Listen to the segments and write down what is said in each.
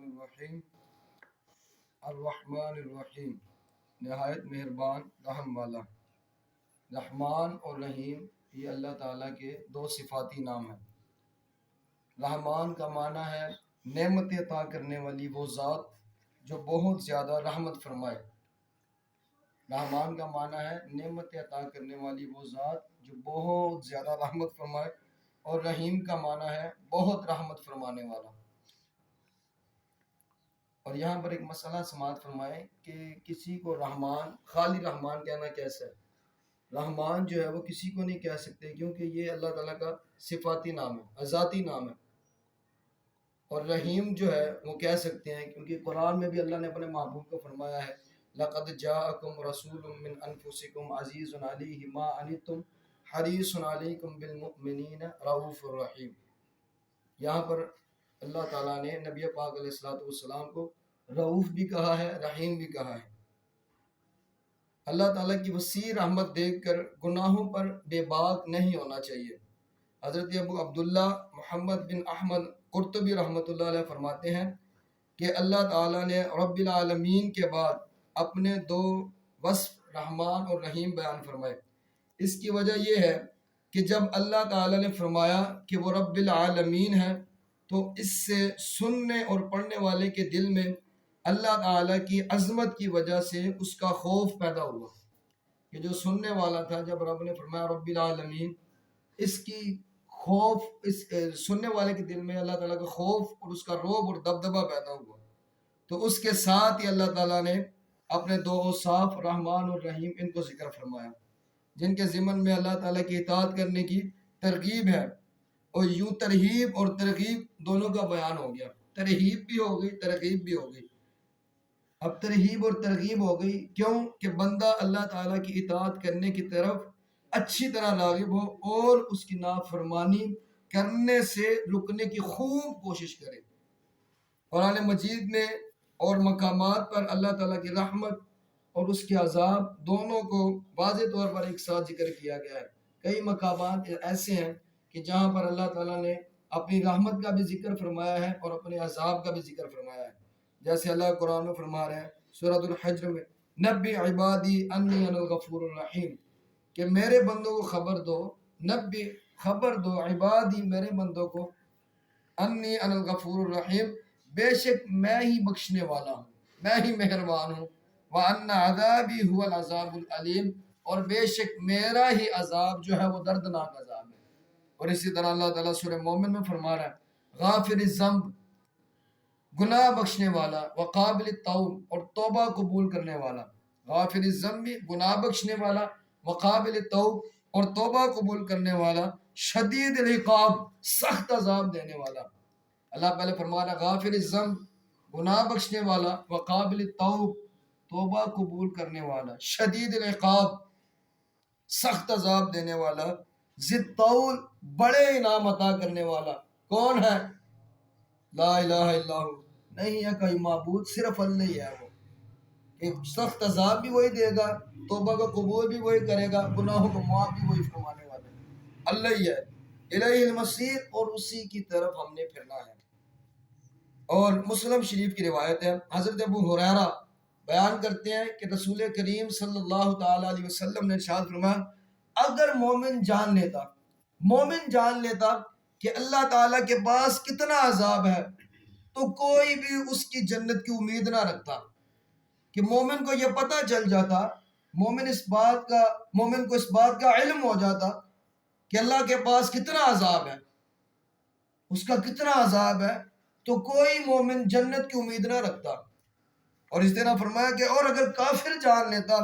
الرحیم الرحمن الرحیم، نہایت مہربان رحم والا۔ رحمان اور رحیم یہ اللہ تعالیٰ کے دو صفاتی نام ہیں۔ رحمان کا معنی ہے نعمت عطا کرنے والی وہ ذات جو بہت زیادہ رحمت فرمائے۔ رحمان کا معنی ہے نعمت عطا کرنے والی وہ ذات جو بہت زیادہ رحمت فرمائے، اور رحیم کا معنی ہے بہت رحمت فرمانے والا۔ اور یہاں پر ایک مسئلہ سماعت فرمائے کہ کسی کو رحمان، خالی رحمان کہنا کیسا ہے؟ رحمان جو ہے وہ کسی کو نہیں کہہ سکتے، کیونکہ یہ اللہ تعالیٰ کا صفاتی نام ہے، ذاتی نام ہے۔ اور رحیم جو ہے وہ کہہ سکتے ہیں، کیونکہ قرآن میں بھی اللہ نے اپنے محبوب کو فرمایا ہے لَقَدْ جَاءَكُمْ رَسُولٌ مِّنْ أَنفُسِكُمْ عَزِيزٌ عَلَيْهِ مَا عَنِتُّمْ حَرِيصٌ عَلَيْكُمْ بِالْمُؤْمِنِينَ رَءُوفٌ رَحِيمٌ۔ یہاں پر اللہ تعالیٰ نے نبی پاک علیہ السلام کو رؤوف بھی کہا ہے، رحیم بھی کہا ہے۔ اللہ تعالیٰ کی وسیع رحمت دیکھ کر گناہوں پر بے باک نہیں ہونا چاہیے۔ حضرت ابو عبداللہ محمد بن احمد قرطبی رحمۃ اللہ علیہ فرماتے ہیں کہ اللہ تعالیٰ نے رب العالمین کے بعد اپنے دو وصف رحمان اور رحیم بیان فرمائے۔ اس کی وجہ یہ ہے کہ جب اللہ تعالیٰ نے فرمایا کہ وہ رب العالمین ہے، تو اس سے سننے اور پڑھنے والے کے دل میں اللہ تعالیٰ کی عظمت کی وجہ سے اس کا خوف پیدا ہوا۔ کہ جو سننے والا تھا، جب رب نے فرمایا رب العالمین، اس کی خوف، اس سننے والے کے دل میں اللہ تعالیٰ کا خوف اور اس کا رعب اور دبدبہ پیدا ہوا۔ تو اس کے ساتھ ہی اللہ تعالیٰ نے اپنے دو اوصاف رحمان اور رحیم ان کو ذکر فرمایا، جن کے ضمن میں اللہ تعالیٰ کی اطاعت کرنے کی ترغیب ہے۔ اور یوں ترہیب اور ترغیب دونوں کا بیان ہو گیا، ترہیب بھی ہو گئی، ترغیب بھی ہو گئی۔ اب ترہیب اور ترغیب ہو گئی کیوں؟ کہ بندہ اللہ تعالیٰ کی اطاعت کرنے کی طرف اچھی طرح راغب ہو اور اس کی نافرمانی کرنے سے رکنے کی خوب کوشش کرے۔ قرآن مجید میں اور مقامات پر اللہ تعالیٰ کی رحمت اور اس کے عذاب دونوں کو واضح طور پر ایک ساتھ ذکر کیا گیا ہے۔ کئی مقامات ایسے ہیں کہ جہاں پر اللہ تعالیٰ نے اپنی رحمت کا بھی ذکر فرمایا ہے اور اپنے عذاب کا بھی ذکر فرمایا ہے۔ جیسے اللہ قرآن میں فرما رہے ہیں سورۃ الحجر میں نبی عبادی انی انا الغفور الرحیم، کہ میرے بندوں کو خبر دو، نبی خبر دو عبادی میرے بندوں کو، انی انا الغفور الرحیم بے شک میں ہی بخشنے والا ہوں، میں ہی مہربان ہوں، وَأَنَّ عَذَابِي هُوَ الْعَذَابُ الْعَلِيمُ، اور بے شک میرا ہی عذاب جو ہے وہ دردناک عذاب ہے۔ اور اسی طرح اللہ تعالیٰ سورہ مومن میں فرما رہا ہے غافر الذنب، گناہ بخشنے والا، وقابل التوب، اور توبہ قبول کرنے والا۔ غافر الذنب، گناہ بخشنے والا، وقابل التوب، اور توبہ قبول کرنے والا، شدید العقاب، سخت عذاب دینے والا۔ اللہ پہلے فرما رہا غافر الذنب، گناہ بخشنے والا، وقابل التوب، توبہ قبول کرنے والا، شدید العقاب، سخت عذاب دینے والا، ذی الطول، بڑے انعام عطا کرنے والا۔ کون ہے؟ لا الہ الا ہو، نہیں ہے کوئی معبود، صرف اللہ ہی ہے وہ۔ کہ سخت عذاب بھی وہی دے گا، توبہ کو قبول بھی وہی کرے گا، گناہوں کو معاف بھی وہی فرمانے والا ہے، اللہ ہی ہے۔ الیہ المصیر، اور اسی کی طرف ہم نے پھرنا ہے۔ اور مسلم شریف کی روایت ہے، حضرت ابو ہریرہ بیان کرتے ہیں کہ رسول کریم صلی اللہ تعالی علیہ وسلم نے ارشاد فرمایا اگر مومن جان لیتا کہ اللہ تعالیٰ کے پاس کتنا عذاب ہے تو کوئی بھی اس کی جنت کی امید نہ رکھتا۔ کہ مومن کو یہ پتہ چل جاتا، مومن کو اس بات کا علم ہو جاتا کہ اللہ کے پاس کتنا عذاب ہے، اس کا کتنا عذاب ہے، تو کوئی مومن جنت کی امید نہ رکھتا۔ اور اس طرح فرمایا کہ اور اگر کافر جان لیتا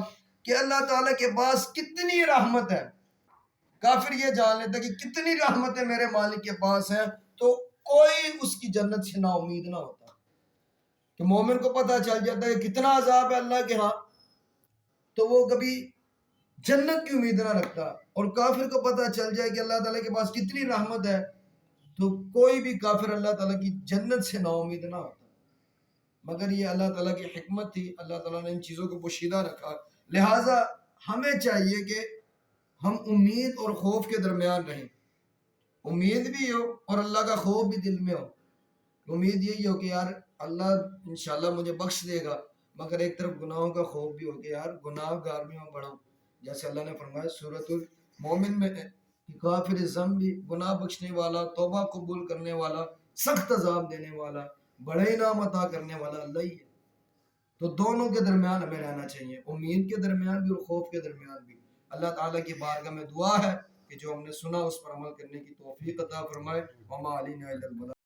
کہ اللہ تعالیٰ کے پاس کتنی رحمت ہے، کافر یہ جان لیتا کہ کتنی رحمتیں میرے مالک کے پاس ہیں، تو کوئی اس کی جنت سے نا امید نہ ہوتا۔ کہ مومن کو پتہ چل جاتا ہے کہ کتنا عذاب ہے اللہ کے ہاں، تو وہ کبھی جنت کی امید نہ رکھتا۔ اور کافر کو پتہ چل جائے کہ اللہ تعالیٰ کے پاس کتنی رحمت ہے، تو کوئی بھی کافر اللہ تعالیٰ کی جنت سے نا امید نہ ہوتا۔ مگر یہ اللہ تعالیٰ کی حکمت تھی، اللہ تعالیٰ نے ان چیزوں کو پوشیدہ رکھا۔ لہٰذا ہمیں چاہیے کہ ہم امید اور خوف کے درمیان رہیں، امید بھی ہو اور اللہ کا خوف بھی دل میں ہو۔ امید یہی ہو کہ یار اللہ انشاءاللہ مجھے بخش دے گا، مگر ایک طرف گناہوں کا خوف بھی ہو کہ یار گناہ گار میں میں بڑا ہوں، جیسے اللہ نے فرمایا سورۃ المومن میں کہ کافر ذنب بھی گناہ بخشنے والا، توبہ قبول کرنے والا، سخت عذاب دینے والا، بڑے انعام عطا کرنے والا اللہ ہی ہے۔ تو دونوں کے درمیان ہمیں رہنا چاہیے، امید کے درمیان بھی اور خوف کے درمیان بھی۔ اللہ تعالیٰ کی بارگاہ میں دعا ہے کہ جو ہم نے سنا اس پر عمل کرنے کی توفیق عطا فرمائے۔ وما علینا الا البلاغ۔